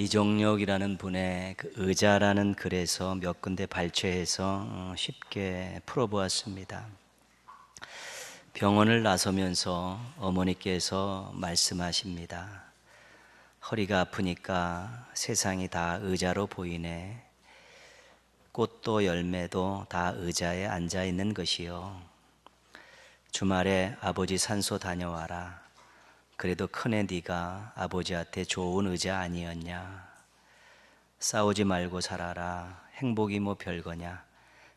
이종력이라는 분의 그 의자라는 글에서 몇 군데 발췌해서 쉽게 풀어보았습니다. 병원을 나서면서 어머니께서 말씀하십니다. 허리가 아프니까 세상이 다 의자로 보이네. 꽃도 열매도 다 의자에 앉아 있는 것이요. 주말에 아버지 산소 다녀와라. 그래도 큰애 네가 아버지한테 좋은 의자 아니었냐. 싸우지 말고 살아라. 행복이 뭐 별거냐.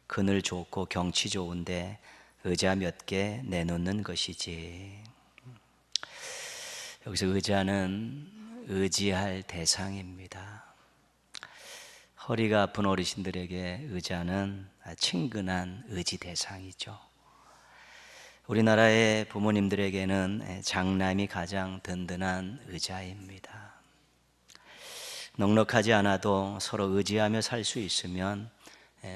그늘 좋고 경치 좋은데 의자 몇 개 내놓는 것이지. 여기서 의자는 의지할 대상입니다. 허리가 아픈 어르신들에게 의자는 친근한 의지 대상이죠. 우리나라의 부모님들에게는 장남이 가장 든든한 의자입니다. 넉넉하지 않아도 서로 의지하며 살 수 있으면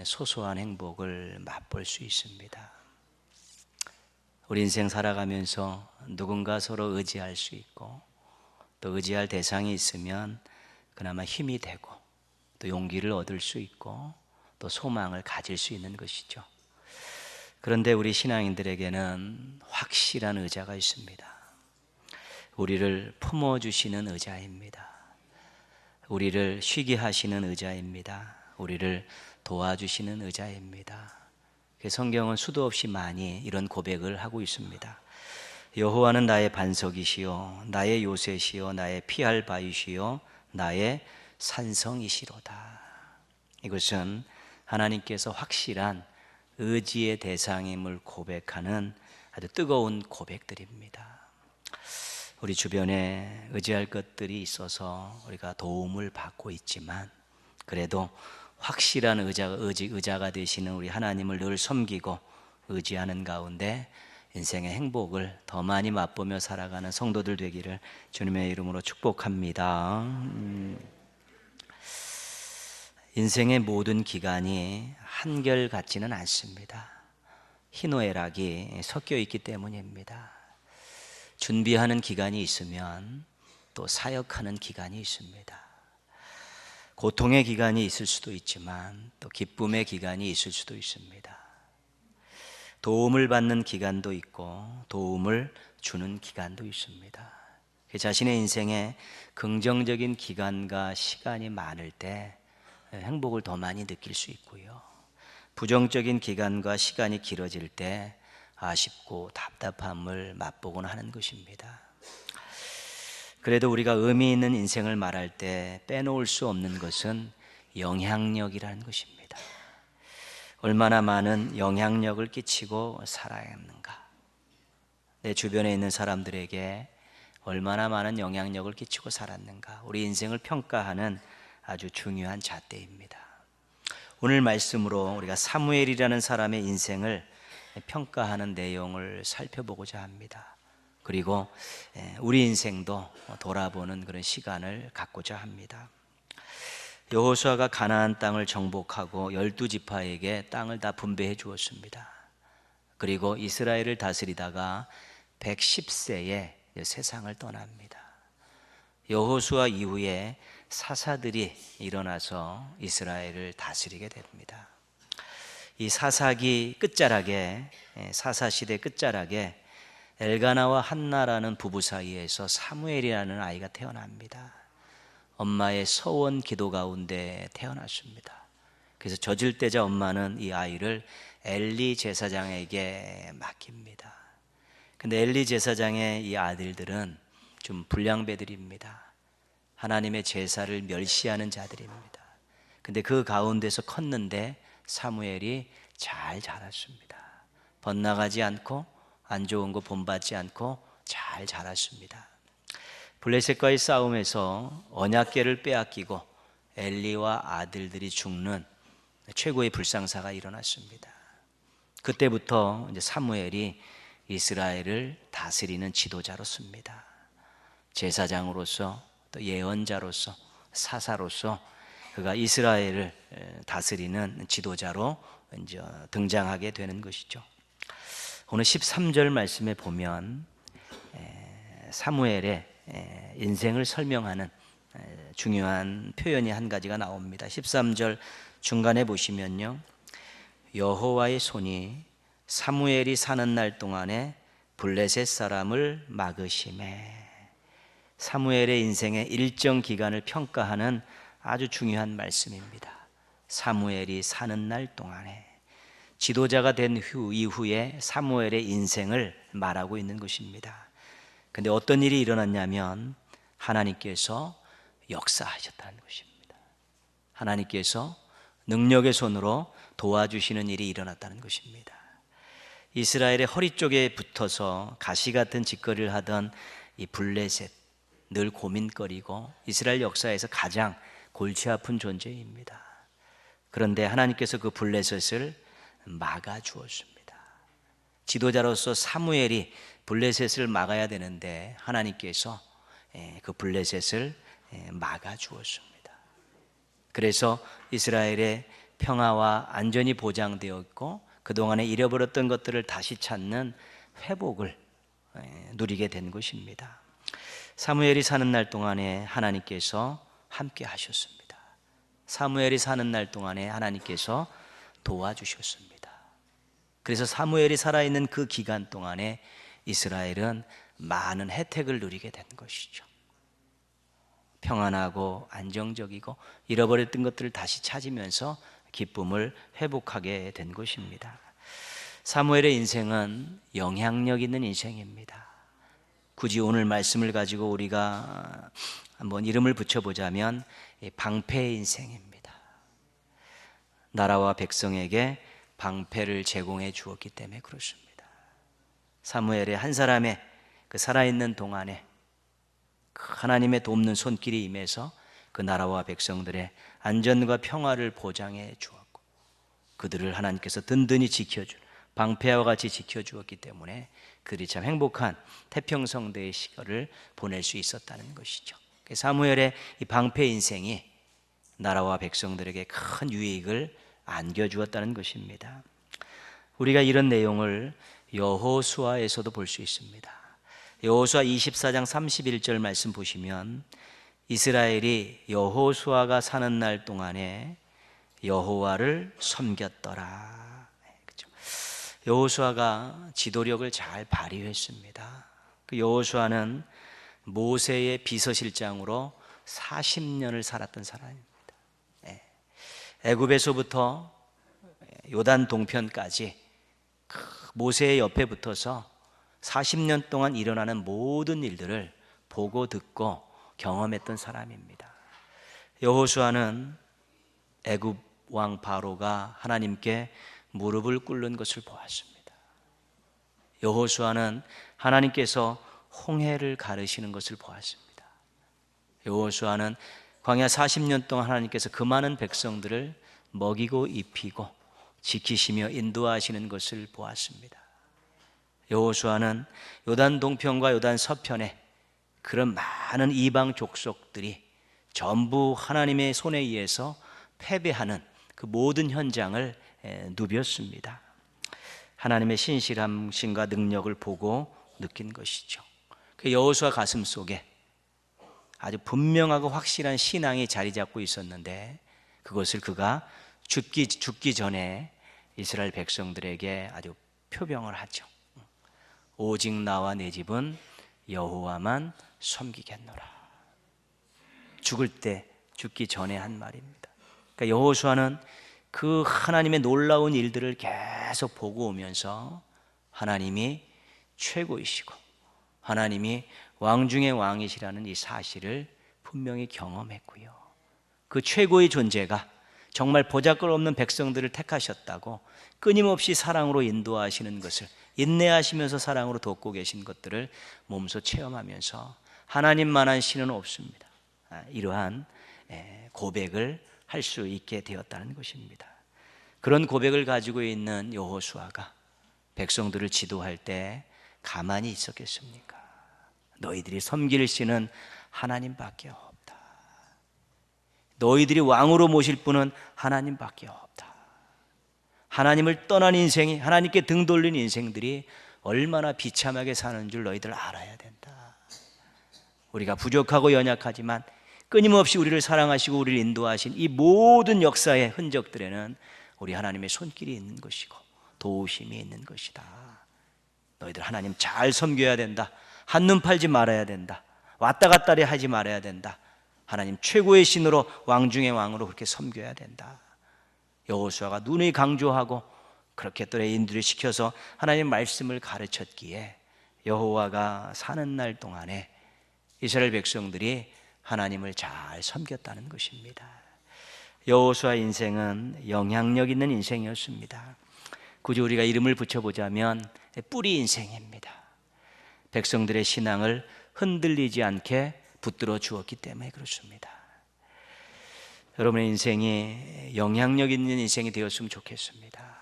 소소한 행복을 맛볼 수 있습니다. 우리 인생 살아가면서 누군가 서로 의지할 수 있고 또 의지할 대상이 있으면 그나마 힘이 되고 또 용기를 얻을 수 있고 또 소망을 가질 수 있는 것이죠. 그런데 우리 신앙인들에게는 확실한 의자가 있습니다. 우리를 품어주시는 의자입니다. 우리를 쉬게 하시는 의자입니다. 우리를 도와주시는 의자입니다. 성경은 수도 없이 많이 이런 고백을 하고 있습니다. 여호와는 나의 반석이시요 나의 요새시요 나의 피할 바위시요 나의 산성이시로다. 이것은 하나님께서 확실한 의지의 대상임을 고백하는 아주 뜨거운 고백들입니다. 우리 주변에 의지할 것들이 있어서 우리가 도움을 받고 있지만 그래도 확실한 의자가 되시는 우리 하나님을 늘 섬기고 의지하는 가운데 인생의 행복을 더 많이 맛보며 살아가는 성도들 되기를 주님의 이름으로 축복합니다. 인생의 모든 기간이 한결같지는 않습니다. 희노애락이 섞여 있기 때문입니다. 준비하는 기간이 있으면 또 사역하는 기간이 있습니다. 고통의 기간이 있을 수도 있지만 또 기쁨의 기간이 있을 수도 있습니다. 도움을 받는 기간도 있고 도움을 주는 기간도 있습니다. 자신의 인생에 긍정적인 기간과 시간이 많을 때 행복을 더 많이 느낄 수 있고요. 부정적인 기간과 시간이 길어질 때 아쉽고 답답함을 맛보곤 하는 것입니다. 그래도 우리가 의미 있는 인생을 말할 때 빼놓을 수 없는 것은 영향력이라는 것입니다. 얼마나 많은 영향력을 끼치고 살아야하는가. 내 주변에 있는 사람들에게 얼마나 많은 영향력을 끼치고 살았는가. 우리 인생을 평가하는 아주 중요한 잣대입니다. 오늘 말씀으로 우리가 사무엘이라는 사람의 인생을 평가하는 내용을 살펴보고자 합니다. 그리고 우리 인생도 돌아보는 그런 시간을 갖고자 합니다. 여호수아가 가나안 땅을 정복하고 12지파에게 땅을 다 분배해 주었습니다. 그리고 이스라엘을 다스리다가 110세에 세상을 떠납니다. 여호수아 이후에 사사들이 일어나서 이스라엘을 다스리게 됩니다. 이 사사기 끝자락에, 사사시대 끝자락에 엘가나와 한나라는 부부 사이에서 사무엘이라는 아이가 태어납니다. 엄마의 서원 기도 가운데 태어났습니다. 그래서 젖을 때자 엄마는 이 아이를 엘리 제사장에게 맡깁니다. 근데 엘리 제사장의 이 아들들은 좀 불량배들입니다. 하나님의 제사를 멸시하는 자들입니다. 근데 그 가운데서 컸는데 사무엘이 잘 자랐습니다. 번나가지 않고 안 좋은 거 본받지 않고 잘 자랐습니다. 블레셋과의 싸움에서 언약궤를 빼앗기고 엘리와 아들들이 죽는 최고의 불상사가 일어났습니다. 그때부터 이제 사무엘이 이스라엘을 다스리는 지도자로 섭니다. 제사장으로서 또 예언자로서 사사로서 그가 이스라엘을 다스리는 지도자로 이제 등장하게 되는 것이죠. 오늘 13절 말씀에 보면 사무엘의 인생을 설명하는 중요한 표현이 한 가지가 나옵니다. 13절 중간에 보시면요, 여호와의 손이 사무엘이 사는 날 동안에 블레셋 사람을 막으심에. 사무엘의 인생의 일정 기간을 평가하는 아주 중요한 말씀입니다. 사무엘이 사는 날 동안에, 지도자가 된 이후에 사무엘의 인생을 말하고 있는 것입니다. 근데 어떤 일이 일어났냐면 하나님께서 역사하셨다는 것입니다. 하나님께서 능력의 손으로 도와주시는 일이 일어났다는 것입니다. 이스라엘의 허리 쪽에 붙어서 가시 같은 짓거리를 하던 이 블레셋, 늘 고민거리고 이스라엘 역사에서 가장 골치 아픈 존재입니다. 그런데 하나님께서 그 블레셋을 막아 주었습니다. 지도자로서 사무엘이 블레셋을 막아야 되는데 하나님께서 그 블레셋을 막아 주었습니다. 그래서 이스라엘의 평화와 안전이 보장되어 있고 그동안에 잃어버렸던 것들을 다시 찾는 회복을 누리게 된 것입니다. 사무엘이 사는 날 동안에 하나님께서 함께 하셨습니다. 사무엘이 사는 날 동안에 하나님께서 도와주셨습니다. 그래서 사무엘이 살아있는 그 기간 동안에 이스라엘은 많은 혜택을 누리게 된 것이죠. 평안하고 안정적이고 잃어버렸던 것들을 다시 찾으면서 기쁨을 회복하게 된 것입니다. 사무엘의 인생은 영향력 있는 인생입니다. 굳이 오늘 말씀을 가지고 우리가 한번 이름을 붙여보자면 방패의 인생입니다. 나라와 백성에게 방패를 제공해 주었기 때문에 그렇습니다. 사무엘의 한 사람의 그 살아있는 동안에 하나님의 돕는 손길이 임해서 그 나라와 백성들의 안전과 평화를 보장해 주었고 그들을 하나님께서 든든히 지켜줄 방패와 같이 지켜주었기 때문에 그들이 참 행복한 태평성대의 시절을 보낼 수 있었다는 것이죠. 사무엘의 이 방패 인생이 나라와 백성들에게 큰 유익을 안겨주었다는 것입니다. 우리가 이런 내용을 여호수아에서도 볼 수 있습니다. 여호수아 24장 31절 말씀 보시면 이스라엘이 여호수아가 사는 날 동안에 여호와를 섬겼더라. 여호수아가 지도력을 잘 발휘했습니다. 그 여호수아는 모세의 비서실장으로 40년을 살았던 사람입니다. 애굽에서부터 요단 동편까지 모세의 옆에 붙어서 40년 동안 일어나는 모든 일들을 보고 듣고 경험했던 사람입니다. 여호수아는 애굽 왕 바로가 하나님께 무릎을 꿇는 것을 보았습니다. 여호수아는 하나님께서 홍해를 가르시는 것을 보았습니다. 여호수아는 광야 40년 동안 하나님께서 그 많은 백성들을 먹이고 입히고 지키시며 인도하시는 것을 보았습니다. 여호수아는 요단 동편과 요단 서편에 그런 많은 이방 족속들이 전부 하나님의 손에 의해서 패배하는 그 모든 현장을 누볐습니다. 하나님의 신실함과 능력을 보고 느낀 것이죠. 그 여호수아 가슴 속에 아주 분명하고 확실한 신앙이 자리 잡고 있었는데 그것을 그가 죽기 전에 이스라엘 백성들에게 아주 표명을 하죠. 오직 나와 내 집은 여호와만 섬기겠노라. 죽기 전에 한 말입니다. 그러니까 여호수아는 그 하나님의 놀라운 일들을 계속 보고 오면서 하나님이 최고이시고 하나님이 왕 중의 왕이시라는 이 사실을 분명히 경험했고요. 그 최고의 존재가 정말 보잘것없는 백성들을 택하셨다고 끊임없이 사랑으로 인도하시는 것을 인내하시면서 사랑으로 돕고 계신 것들을 몸소 체험하면서 하나님만한 신은 없습니다. 이러한 고백을 할 수 있게 되었다는 것입니다. 그런 고백을 가지고 있는 여호수아가 백성들을 지도할 때 가만히 있었겠습니까? 너희들이 섬길 신은 하나님밖에 없다. 너희들이 왕으로 모실 분은 하나님밖에 없다. 하나님을 떠난 인생이, 하나님께 등 돌린 인생들이 얼마나 비참하게 사는 줄 너희들 알아야 된다. 우리가 부족하고 연약하지만 끊임없이 우리를 사랑하시고 우리를 인도하신 이 모든 역사의 흔적들에는 우리 하나님의 손길이 있는 것이고 도우심이 있는 것이다. 너희들 하나님 잘 섬겨야 된다. 한눈 팔지 말아야 된다. 왔다 갔다리 하지 말아야 된다. 하나님 최고의 신으로 왕 중의 왕으로 그렇게 섬겨야 된다. 여호수아가 눈이 강조하고 그렇게 또 레인들을 시켜서 하나님 말씀을 가르쳤기에 여호와가 사는 날 동안에 이스라엘 백성들이 하나님을 잘 섬겼다는 것입니다. 여호수아의 인생은 영향력 있는 인생이었습니다. 굳이 우리가 이름을 붙여보자면 뿌리 인생입니다. 백성들의 신앙을 흔들리지 않게 붙들어 주었기 때문에 그렇습니다. 여러분의 인생이 영향력 있는 인생이 되었으면 좋겠습니다.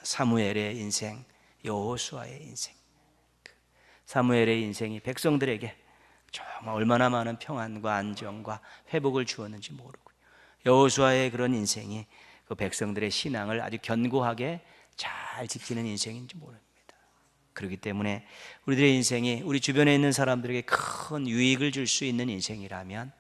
사무엘의 인생, 여호수아의 인생, 사무엘의 인생이 백성들에게 정말 얼마나 많은 평안과 안정과 회복을 주었는지 모르고, 여호수아의 그런 인생이 그 백성들의 신앙을 아주 견고하게 잘 지키는 인생인지 모릅니다. 그렇기 때문에 우리들의 인생이 우리 주변에 있는 사람들에게 큰 유익을 줄 수 있는 인생이라면,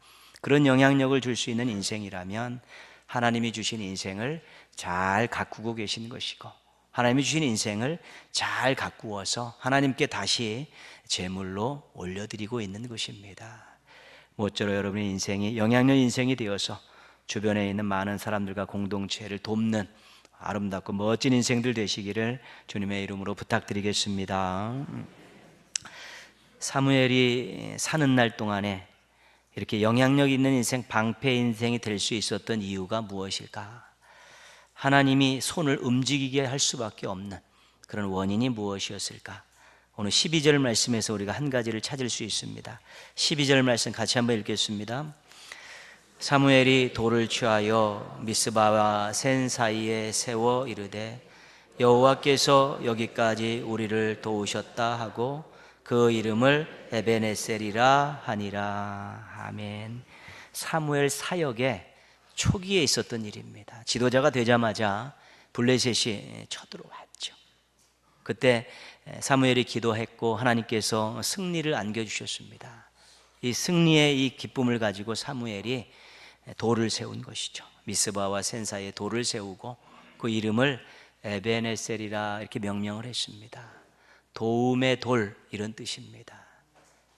그런 영향력을 줄 수 있는 인생이라면 하나님이 주신 인생을 잘 가꾸고 계신 것이고, 하나님이 주신 인생을 잘 가꾸어서 하나님께 다시 제물로 올려드리고 있는 것입니다. 모쪼록 여러분의 인생이 영향력 인생이 되어서 주변에 있는 많은 사람들과 공동체를 돕는 아름답고 멋진 인생들 되시기를 주님의 이름으로 부탁드리겠습니다. 사무엘이 사는 날 동안에 이렇게 영향력 있는 인생, 방패 인생이 될 수 있었던 이유가 무엇일까? 하나님이 손을 움직이게 할 수밖에 없는 그런 원인이 무엇이었을까? 오늘 12절 말씀에서 우리가 한 가지를 찾을 수 있습니다. 12절 말씀 같이 한번 읽겠습니다. 사무엘이 돌을 취하여 미스바와 센 사이에 세워 이르되 여호와께서 여기까지 우리를 도우셨다 하고 그 이름을 에베네셀이라 하니라. 아멘. 사무엘 사역의 초기에 있었던 일입니다. 지도자가 되자마자 블레셋이 쳐들어왔죠. 그때 사무엘이 기도했고 하나님께서 승리를 안겨주셨습니다. 이 승리의 이 기쁨을 가지고 사무엘이 돌을 세운 것이죠. 미스바와 센 사이에 돌을 세우고 그 이름을 에베네셀이라 이렇게 명명을 했습니다. 도움의 돌, 이런 뜻입니다.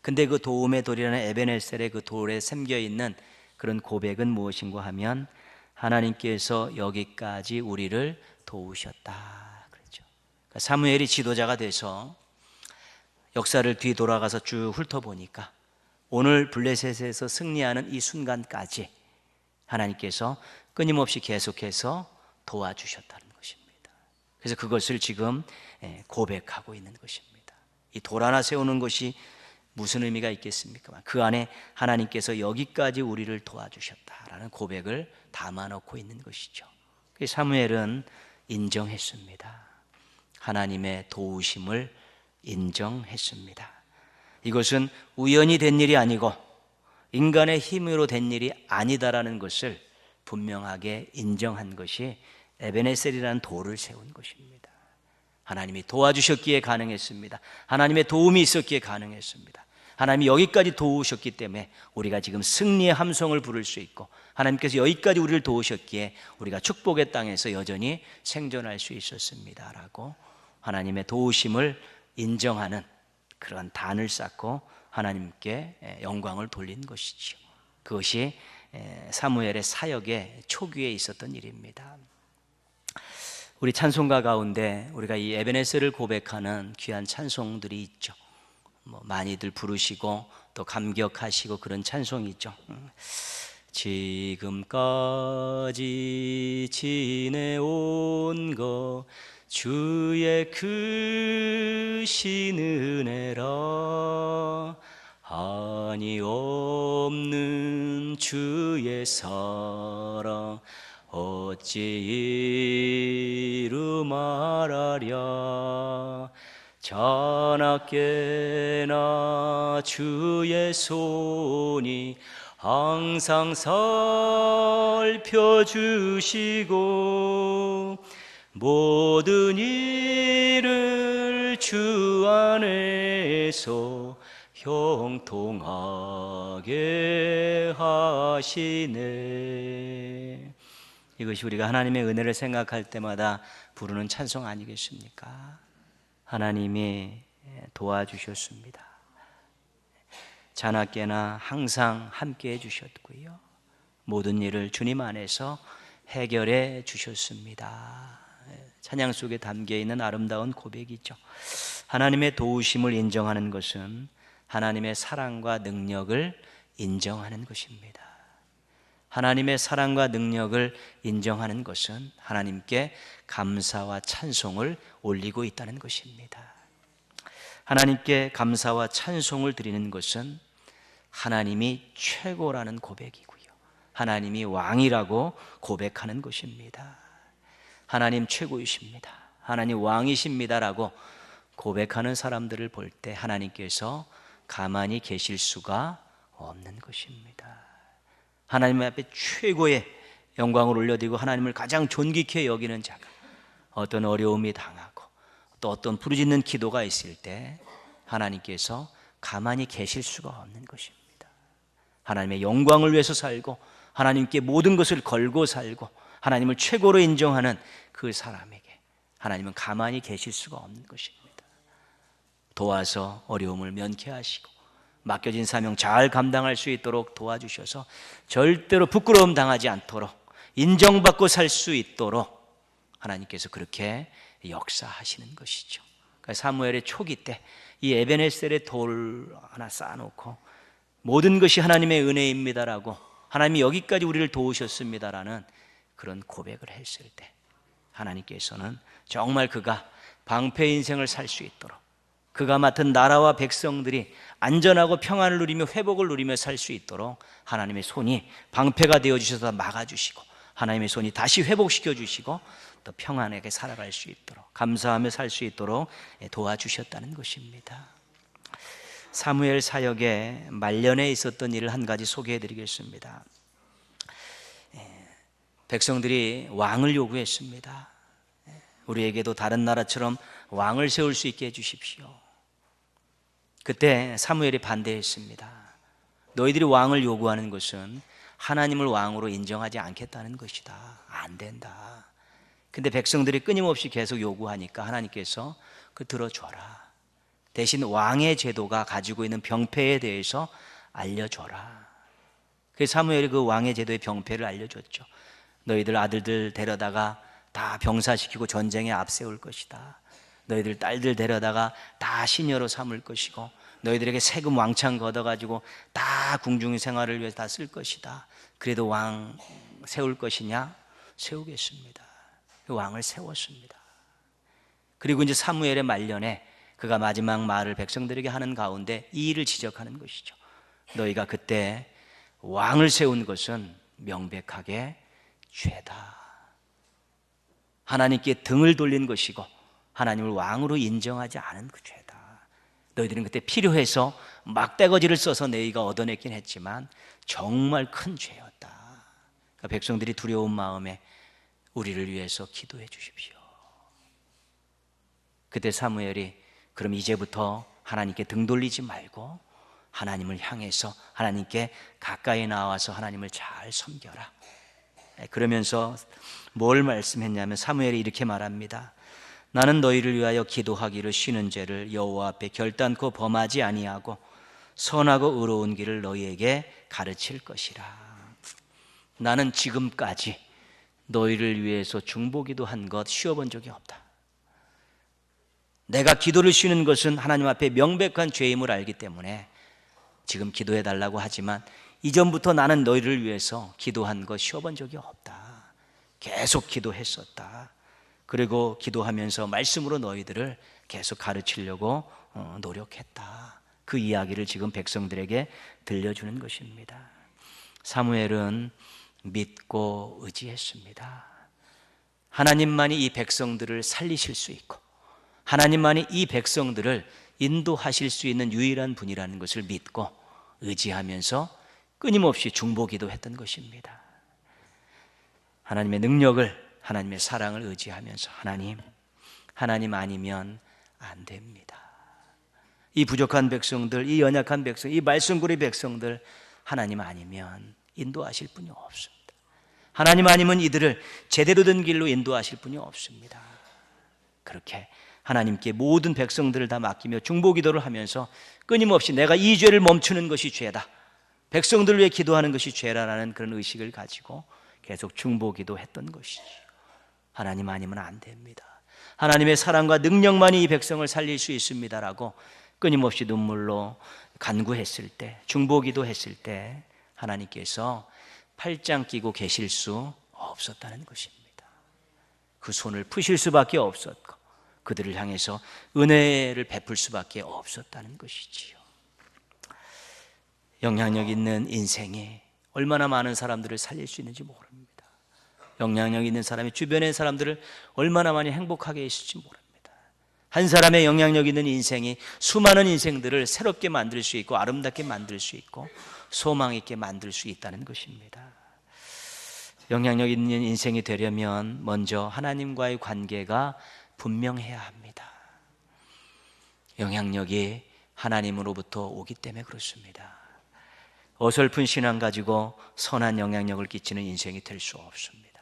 근데 그 도움의 돌이라는 에베네셀의 그 돌에 새겨 있는 그런 고백은 무엇인가 하면 하나님께서 여기까지 우리를 도우셨다 그랬죠. 그러니까 사무엘이 지도자가 돼서 역사를 뒤돌아가서 쭉 훑어보니까 오늘 블레셋에서 승리하는 이 순간까지 하나님께서 끊임없이 계속해서 도와주셨다는 것입니다. 그래서 그것을 지금 고백하고 있는 것입니다. 이 돌 하나 세우는 것이 무슨 의미가 있겠습니까? 그 안에 하나님께서 여기까지 우리를 도와주셨다라는 고백을 담아놓고 있는 것이죠. 사무엘은 인정했습니다. 하나님의 도우심을 인정했습니다. 이것은 우연히 된 일이 아니고 인간의 힘으로 된 일이 아니다라는 것을 분명하게 인정한 것이 에베네셀이라는 돌을 세운 것입니다. 하나님이 도와주셨기에 가능했습니다. 하나님의 도움이 있었기에 가능했습니다. 하나님이 여기까지 도우셨기 때문에 우리가 지금 승리의 함성을 부를 수 있고, 하나님께서 여기까지 우리를 도우셨기에 우리가 축복의 땅에서 여전히 생존할 수 있었습니다 라고 하나님의 도우심을 인정하는 그런 단을 쌓고 하나님께 영광을 돌린 것이죠. 그것이 사무엘의 사역의 초기에 있었던 일입니다. 우리 찬송가 가운데 우리가 이 에베네셀을 고백하는 귀한 찬송들이 있죠. 많이들 부르시고 또 감격하시고 그런 찬송이 있죠. 지금까지 지내온 것 주의 크신 은혜라, 한이 없는 주의 사랑 어찌 이루 말하랴. 자나깨나 주의 손이 항상 살펴주시고 모든 일을 주 안에서 형통하게 하시네. 이것이 우리가 하나님의 은혜를 생각할 때마다 부르는 찬송 아니겠습니까? 하나님이 도와주셨습니다. 자나깨나 항상 함께 해주셨고요, 모든 일을 주님 안에서 해결해 주셨습니다. 찬양 속에 담겨있는 아름다운 고백이죠. 하나님의 도우심을 인정하는 것은 하나님의 사랑과 능력을 인정하는 것입니다. 하나님의 사랑과 능력을 인정하는 것은 하나님께 감사와 찬송을 올리고 있다는 것입니다. 하나님께 감사와 찬송을 드리는 것은 하나님이 최고라는 고백이고요, 하나님이 왕이라고 고백하는 것입니다. 하나님 최고이십니다, 하나님 왕이십니다라고 고백하는 사람들을 볼 때 하나님께서 가만히 계실 수가 없는 것입니다. 하나님 앞에 최고의 영광을 올려드리고 하나님을 가장 존귀케 여기는 자가 어떤 어려움이 당하고 또 어떤 부르짖는 기도가 있을 때 하나님께서 가만히 계실 수가 없는 것입니다. 하나님의 영광을 위해서 살고 하나님께 모든 것을 걸고 살고 하나님을 최고로 인정하는 그 사람에게 하나님은 가만히 계실 수가 없는 것입니다. 도와서 어려움을 면케하시고 맡겨진 사명 잘 감당할 수 있도록 도와주셔서 절대로 부끄러움 당하지 않도록 인정받고 살 수 있도록 하나님께서 그렇게 역사하시는 것이죠. 그러니까 사무엘의 초기 때 이 에베네셀의 돌 하나 쌓아놓고 모든 것이 하나님의 은혜입니다라고, 하나님이 여기까지 우리를 도우셨습니다라는 그런 고백을 했을 때 하나님께서는 정말 그가 방패 인생을 살 수 있도록, 그가 맡은 나라와 백성들이 안전하고 평안을 누리며 회복을 누리며 살 수 있도록 하나님의 손이 방패가 되어주셔서 막아주시고 하나님의 손이 다시 회복시켜 주시고 또 평안하게 살아갈 수 있도록, 감사하며 살 수 있도록 도와주셨다는 것입니다. 사무엘 사역의 말년에 있었던 일을 한 가지 소개해 드리겠습니다. 백성들이 왕을 요구했습니다. 우리에게도 다른 나라처럼 왕을 세울 수 있게 해주십시오. 그때 사무엘이 반대했습니다. 너희들이 왕을 요구하는 것은 하나님을 왕으로 인정하지 않겠다는 것이다. 안 된다. 근데 백성들이 끊임없이 계속 요구하니까 하나님께서 그 들어줘라. 대신 왕의 제도가 가지고 있는 병폐에 대해서 알려줘라. 그래서 사무엘이 그 왕의 제도의 병폐를 알려줬죠. 너희들 아들들 데려다가 다 병사시키고 전쟁에 앞세울 것이다. 너희들 딸들 데려다가 다 시녀로 삼을 것이고 너희들에게 세금 왕창 걷어가지고 다 궁중 생활을 위해서 다 쓸 것이다. 그래도 왕 세울 것이냐? 세우겠습니다. 그 왕을 세웠습니다. 그리고 이제 사무엘의 말년에 그가 마지막 말을 백성들에게 하는 가운데 이 일을 지적하는 것이죠. 너희가 그때 왕을 세운 것은 명백하게 죄다. 하나님께 등을 돌린 것이고 하나님을 왕으로 인정하지 않은 그 죄다. 너희들은 그때 필요해서 막대거지를 써서 너희가 얻어냈긴 했지만 정말 큰 죄였다. 그러니까 백성들이 두려운 마음에 우리를 위해서 기도해 주십시오. 그때 사무엘이 그럼 이제부터 하나님께 등 돌리지 말고 하나님을 향해서 하나님께 가까이 나와서 하나님을 잘 섬겨라. 그러면서 뭘 말씀했냐면 사무엘이 이렇게 말합니다. 나는 너희를 위하여 기도하기를 쉬는 죄를 여호와 앞에 결단코 범하지 아니하고 선하고 의로운 길을 너희에게 가르칠 것이라. 나는 지금까지 너희를 위해서 중보기도 한 것 쉬어본 적이 없다. 내가 기도를 쉬는 것은 하나님 앞에 명백한 죄임을 알기 때문에 지금 기도해 달라고 하지만 이전부터 나는 너희를 위해서 기도한 것 쉬어본 적이 없다. 계속 기도했었다. 그리고 기도하면서 말씀으로 너희들을 계속 가르치려고 노력했다. 그 이야기를 지금 백성들에게 들려주는 것입니다. 사무엘은 믿고 의지했습니다. 하나님만이 이 백성들을 살리실 수 있고 하나님만이 이 백성들을 인도하실 수 있는 유일한 분이라는 것을 믿고 의지하면서 끊임없이 중보기도했던 것입니다. 하나님의 능력을, 하나님의 사랑을 의지하면서 하나님 아니면 안 됩니다. 이 부족한 백성들, 이 연약한 백성, 이 말썽꾸리 백성들 하나님 아니면 인도하실 분이 없습니다. 하나님 아니면 이들을 제대로 된 길로 인도하실 분이 없습니다. 그렇게 하나님께 모든 백성들을 다 맡기며 중보기도를 하면서 끊임없이 내가 이 죄를 멈추는 것이 죄다, 백성들을 위해 기도하는 것이 죄라라는 그런 의식을 가지고 계속 중보기도했던 것이죠. 하나님 아니면 안 됩니다. 하나님의 사랑과 능력만이 이 백성을 살릴 수 있습니다라고 끊임없이 눈물로 간구했을 때, 중보기도했을 때 하나님께서 팔짱 끼고 계실 수 없었다는 것입니다. 그 손을 푸실 수밖에 없었고 그들을 향해서 은혜를 베풀 수밖에 없었다는 것이지요. 영향력 있는 인생이 얼마나 많은 사람들을 살릴 수 있는지 모릅니다. 영향력 있는 사람이 주변의 사람들을 얼마나 많이 행복하게 했을지 모릅니다. 한 사람의 영향력 있는 인생이 수많은 인생들을 새롭게 만들 수 있고 아름답게 만들 수 있고 소망 있게 만들 수 있다는 것입니다. 영향력 있는 인생이 되려면 먼저 하나님과의 관계가 분명해야 합니다. 영향력이 하나님으로부터 오기 때문에 그렇습니다. 어설픈 신앙 가지고 선한 영향력을 끼치는 인생이 될 수 없습니다.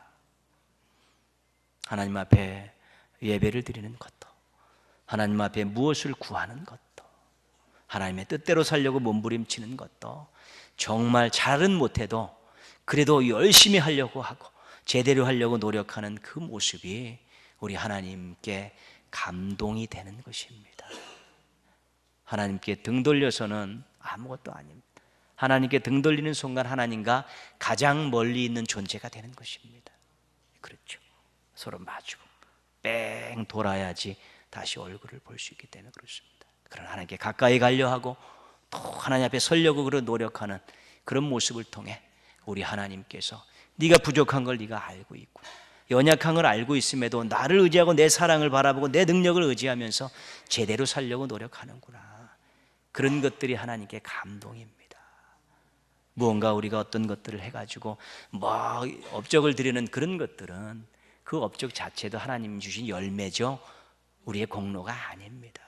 하나님 앞에 예배를 드리는 것도, 하나님 앞에 무엇을 구하는 것도, 하나님의 뜻대로 살려고 몸부림치는 것도, 정말 잘은 못해도 그래도 열심히 하려고 하고 제대로 하려고 노력하는 그 모습이 우리 하나님께 감동이 되는 것입니다. 하나님께 등 돌려서는 아무것도 아닙니다. 하나님께 등 돌리는 순간 하나님과 가장 멀리 있는 존재가 되는 것입니다. 그렇죠. 서로 마주고 뺑 돌아야지 다시 얼굴을 볼 수 있기 때문에 그렇습니다. 그러나 하나님께 가까이 가려 하고 또 하나님 앞에 서려고 그런 노력하는 그런 모습을 통해 우리 하나님께서 네가 부족한 걸 네가 알고 있고 연약한 걸 알고 있음에도 나를 의지하고 내 사랑을 바라보고 내 능력을 의지하면서 제대로 살려고 노력하는구나. 그런 것들이 하나님께 감동입니다. 무언가 우리가 어떤 것들을 해가지고 뭐 업적을 드리는 그런 것들은 그 업적 자체도 하나님 주신 열매죠. 우리의 공로가 아닙니다.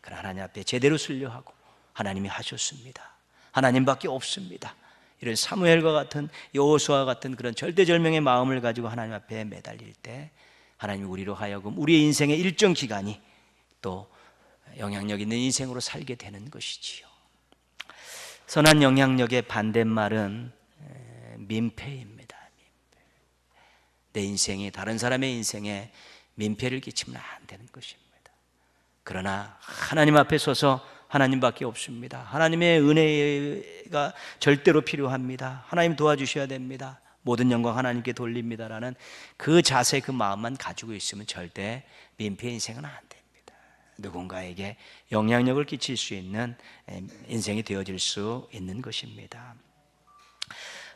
그러나 하나님 앞에 제대로 순려하고 하나님이 하셨습니다. 하나님밖에 없습니다. 이런 사무엘과 같은 여호수아와 같은 그런 절대절명의 마음을 가지고 하나님 앞에 매달릴 때 하나님이 우리로 하여금 우리의 인생의 일정 기간이 또 영향력 있는 인생으로 살게 되는 것이지요. 선한 영향력의 반대말은 민폐입니다. 내 인생이 다른 사람의 인생에 민폐를 끼치면 안 되는 것입니다. 그러나 하나님 앞에 서서 하나님밖에 없습니다. 하나님의 은혜가 절대로 필요합니다. 하나님 도와주셔야 됩니다. 모든 영광 하나님께 돌립니다라는 그 자세, 그 마음만 가지고 있으면 절대 민폐 인생은 안 됩니다. 누군가에게 영향력을 끼칠 수 있는 인생이 되어질 수 있는 것입니다.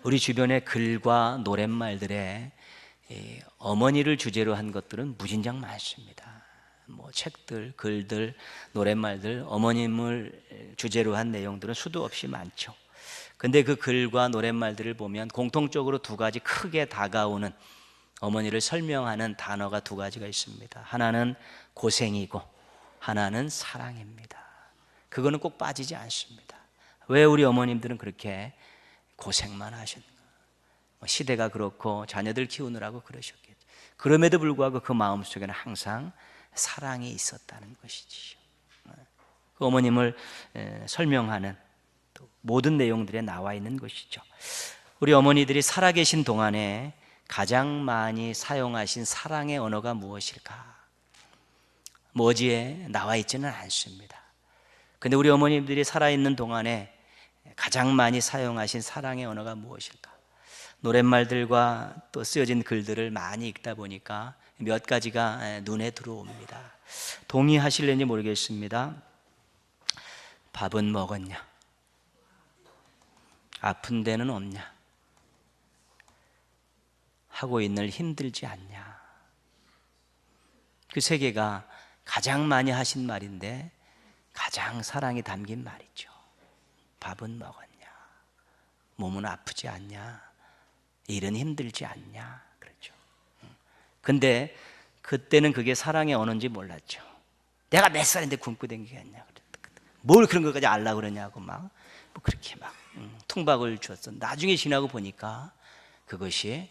우리 주변의 글과 노랫말들에 어머니를 주제로 한 것들은 무진장 많습니다. 뭐 책들, 글들, 노랫말들, 어머님을 주제로 한 내용들은 수도 없이 많죠. 근데 그 글과 노랫말들을 보면 공통적으로 두 가지 크게 다가오는 어머니를 설명하는 단어가 두 가지가 있습니다. 하나는 고생이고 하나는 사랑입니다. 그거는 꼭 빠지지 않습니다. 왜 우리 어머님들은 그렇게 고생만 하셨는가? 시대가 그렇고 자녀들 키우느라고 그러셨겠죠. 그럼에도 불구하고 그 마음속에는 항상 사랑이 있었다는 것이지요. 그 어머님을 설명하는 모든 내용들에 나와 있는 것이죠. 우리 어머니들이 살아계신 동안에 가장 많이 사용하신 사랑의 언어가 무엇일까? 뭐지에 나와 있지는 않습니다. 근데 우리 어머님들이 살아있는 동안에 가장 많이 사용하신 사랑의 언어가 무엇일까? 노랫말들과 또 쓰여진 글들을 많이 읽다 보니까 몇 가지가 눈에 들어옵니다. 동의하실는지 모르겠습니다. 밥은 먹었냐? 아픈 데는 없냐? 하고 있는 힘들지 않냐? 그 세 개가 가장 많이 하신 말인데 가장 사랑이 담긴 말이죠. 밥은 먹었냐? 몸은 아프지 않냐? 일은 힘들지 않냐? 그렇죠. 근데 그때는 그게 사랑의 언어인지 몰랐죠. 내가 몇 살인데 굶고 댕기겠냐? 뭘 그런 것까지 알라 그러냐고 막 뭐 그렇게 막 퉁박을 주었어. 나중에 지나고 보니까 그것이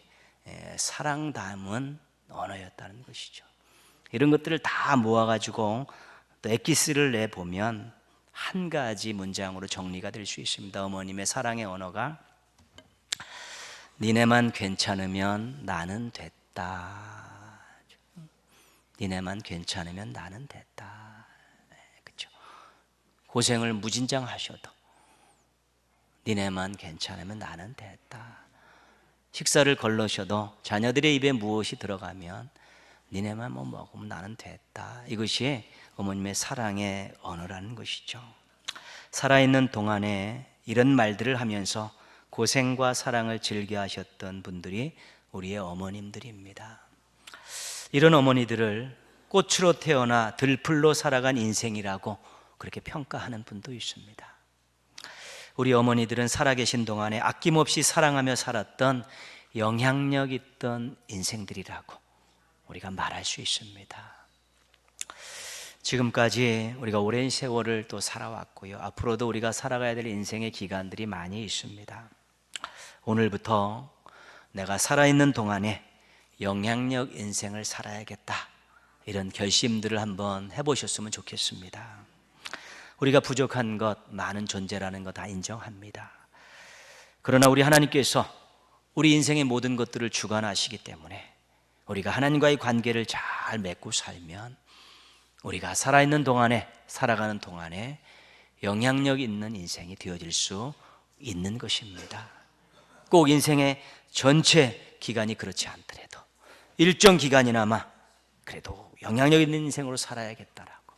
사랑 담은 언어였다는 것이죠. 이런 것들을 다 모아가지고 또 엑기스를 내보면 한 가지 문장으로 정리가 될 수 있습니다. 어머님의 사랑의 언어가 니네만 괜찮으면 나는 됐다. 니네만 괜찮으면 나는 됐다. 그렇죠? 고생을 무진장 하셔도 니네만 괜찮으면 나는 됐다. 식사를 걸러셔도 자녀들의 입에 무엇이 들어가면 니네만 뭐 먹으면 나는 됐다. 이것이 어머님의 사랑의 언어라는 것이죠. 살아있는 동안에 이런 말들을 하면서 고생과 사랑을 즐겨 하셨던 분들이 우리의 어머님들입니다. 이런 어머니들을 꽃으로 태어나 들풀로 살아간 인생이라고 그렇게 평가하는 분도 있습니다. 우리 어머니들은 살아계신 동안에 아낌없이 사랑하며 살았던 영향력 있던 인생들이라고 우리가 말할 수 있습니다. 지금까지 우리가 오랜 세월을 또 살아왔고요. 앞으로도 우리가 살아가야 될 인생의 기간들이 많이 있습니다. 오늘부터 내가 살아있는 동안에 영향력 인생을 살아야겠다, 이런 결심들을 한번 해보셨으면 좋겠습니다. 우리가 부족한 것, 많은 존재라는 거 다 인정합니다. 그러나 우리 하나님께서 우리 인생의 모든 것들을 주관하시기 때문에 우리가 하나님과의 관계를 잘 맺고 살면 우리가 살아있는 동안에, 살아가는 동안에 영향력 있는 인생이 되어질 수 있는 것입니다. 꼭 인생의 전체 기간이 그렇지 않더라도 일정 기간이나마 그래도 영향력 있는 인생으로 살아야겠다라고,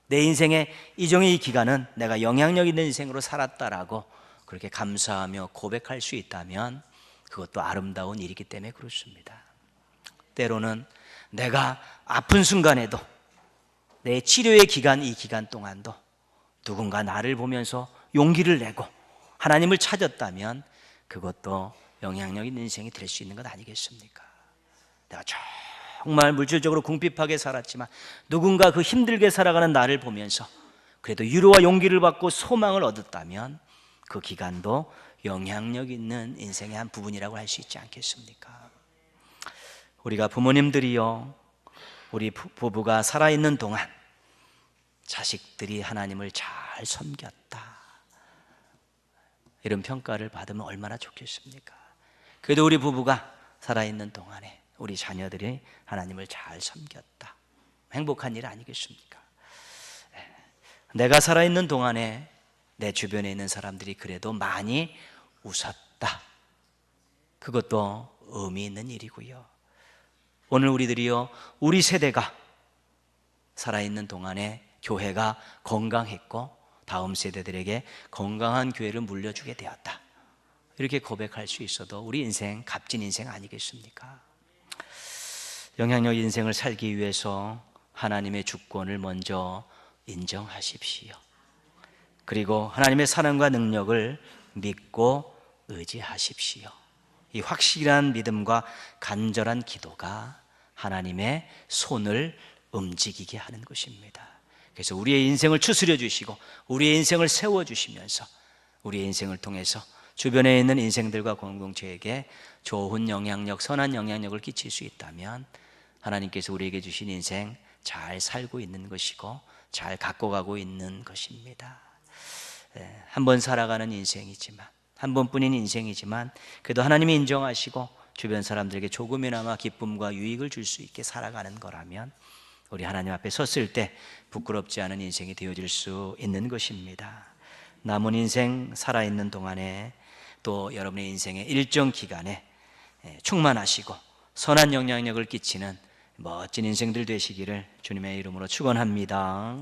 내 인생의 이종의 이 기간은 내가 영향력 있는 인생으로 살았다라고 그렇게 감사하며 고백할 수 있다면 그것도 아름다운 일이기 때문에 그렇습니다. 때로는 내가 아픈 순간에도 내 치료의 기간, 이 기간 동안도 누군가 나를 보면서 용기를 내고 하나님을 찾았다면 그것도 영향력 있는 인생이 될 수 있는 것 아니겠습니까? 내가 정말 물질적으로 궁핍하게 살았지만 누군가 그 힘들게 살아가는 나를 보면서 그래도 위로와 용기를 받고 소망을 얻었다면 그 기간도 영향력 있는 인생의 한 부분이라고 할 수 있지 않겠습니까? 우리가 부모님들이요, 우리 부부가 살아있는 동안 자식들이 하나님을 잘 섬겼다, 이런 평가를 받으면 얼마나 좋겠습니까? 그래도 우리 부부가 살아있는 동안에 우리 자녀들이 하나님을 잘 섬겼다, 행복한 일 아니겠습니까? 내가 살아있는 동안에 내 주변에 있는 사람들이 그래도 많이 웃었다, 그것도 의미 있는 일이고요. 오늘 우리들이요, 우리 세대가 살아있는 동안에 교회가 건강했고 다음 세대들에게 건강한 교회를 물려주게 되었다, 이렇게 고백할 수 있어도 우리 인생 값진 인생 아니겠습니까? 영향력 인생을 살기 위해서 하나님의 주권을 먼저 인정하십시오. 그리고 하나님의 사랑과 능력을 믿고 의지하십시오. 이 확실한 믿음과 간절한 기도가 하나님의 손을 움직이게 하는 것입니다. 그래서 우리의 인생을 추스려 주시고 우리의 인생을 세워 주시면서 우리의 인생을 통해서 주변에 있는 인생들과 공동체에게 좋은 영향력, 선한 영향력을 끼칠 수 있다면 하나님께서 우리에게 주신 인생 잘 살고 있는 것이고 잘 갖고 가고 있는 것입니다. 한 번 살아가는 인생이지만, 한 번뿐인 인생이지만 그래도 하나님이 인정하시고 주변 사람들에게 조금이나마 기쁨과 유익을 줄 수 있게 살아가는 거라면 우리 하나님 앞에 섰을 때 부끄럽지 않은 인생이 되어질 수 있는 것입니다. 남은 인생 살아있는 동안에 또 여러분의 인생의 일정 기간에 충만하시고 선한 영향력을 끼치는 멋진 인생들 되시기를 주님의 이름으로 축원합니다.